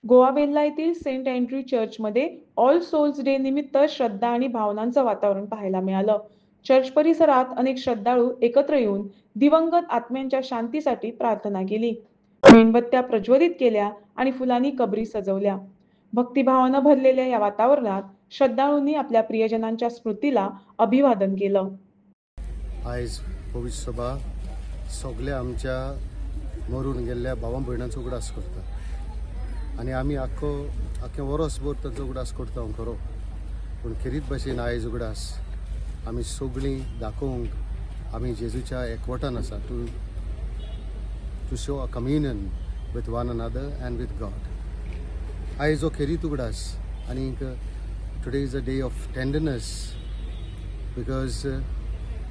गोवा वेल्हा येथील Saint Andrew चर्चमध्ये all souls day निमित्त श्रद्धा आणि भावनांचं वातावरण पाहायला मिळालं. चर्च परिसरात अनेक श्रद्धाळू एकत्र येऊन दिवंगत आत्म्यांच्या शांतीसाठी प्रार्थना केली. मेणबत्त्या प्रज्वलित केल्या आणि फुलांनी कबरी सजवल्या. भक्तिभावानं भरलेल्या या वातावरणात श्रद्धाळूंनी आपल्या प्रियजनांच्या स्मृतीला अभिवादन केलं. आयज पवित्र सभा सगळ्या आमच्या मरून गेल्ल्या भावां भयणांचो उगडास करता आनी आमी आख्खें वर्सभर तांचो उगडास करता खरो, पूण खेरीत भाशेन आयज उगडास आमी सगळीं दाखोवंक आमी जेजूच्या एकवटान आसा to show a communion with one another and with God. आयज हो खेरीत उगडास आनीक today is a day of tenderness because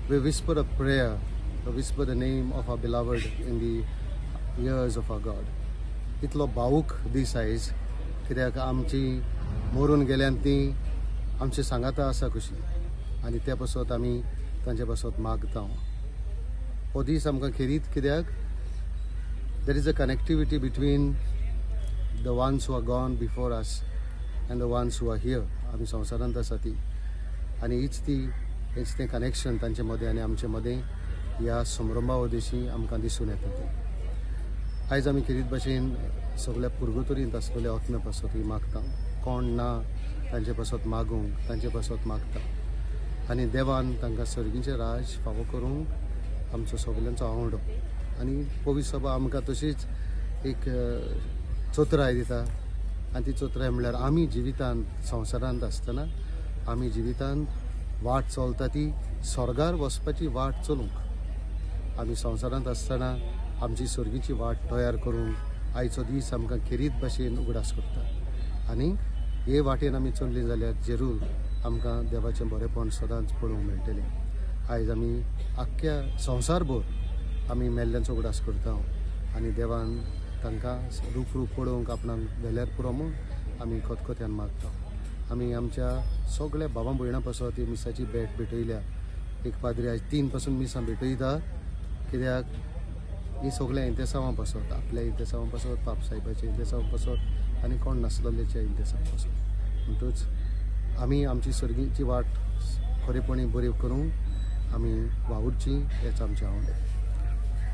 we whisper a prayer, we whisper the name of our beloved in the ears of our God. इतलो भावूक दीस आयज, कित्याक आमची मरून गेल्यांत ती आमची सांगाता आसा कशी आनी त्या पासत आमी तांचे पासत मागता. हो दीस आमकां खेरीत कित्याक there is a connectivity between the ones who are gone before us and the ones who are here. आमी संवसारांत आसा ती आनी हेच तें कनेक्शन तांचे मदें आनी आमचे मदें ह्या समारंभा उद्देशी आमकां दिसून येता. तें आयज आमी खेरीत भाशेन सगळ्या पुर्गुतोरींत आसलेल्या आत्म्या पासत मागता. कोण ना तांचे पासत मागूंक तांचे पासत मागता आनी देवान तांकां सर्गीचें राज फावो करूंक आमचो सगळ्यांचो आवडो. आनी पवित्र सभा आमकां तशीच एक चोत्राय दिता आनी ती चोत्राय म्हणल्यार आमी जिवितांत संवसारांत आसतना आमी जिवितांत वाट चलता ती स्वर्गार वचपाची वाट चलूंक. आमी संवसारांत आसतना आमची सर्गीची वाट तयार करूंक आयचो दीस आमकां खेरीत भाशेन उगडास करता आनी हे वाटेन आमी चल्लीं जाल्यार जरूर आमकां देवाचें बरेपण सदांच पळोवंक मेळटलें. आयज आमी आख्ख्या संवसारभर आमी मेल्ल्यांचो उगडास करता आनी देवान तांकां रूप पळोवंक आपणाक वेल्यार पुरो म्हूण आमी खतखत्यान मागता. आमी आमच्या सगळ्या भावां भयणां पासत ही मिसाची भेटयल्या. एक पाद्री आयज 3 पासून मिसां भेटयता, कित्याक ही सगळ्या इंतेसांवां पासत, आपल्या इंतेसांवां पासत, पाप साहेबाच्या इंतेसांवां पासत आनी कोण नासलेल्याच्या इंतेसांवां पासत. म्हणटूच आमी आमची सर्गीची वाट खरेपणी बरी करूंक आमी वावुरची हेच आमचें आवड.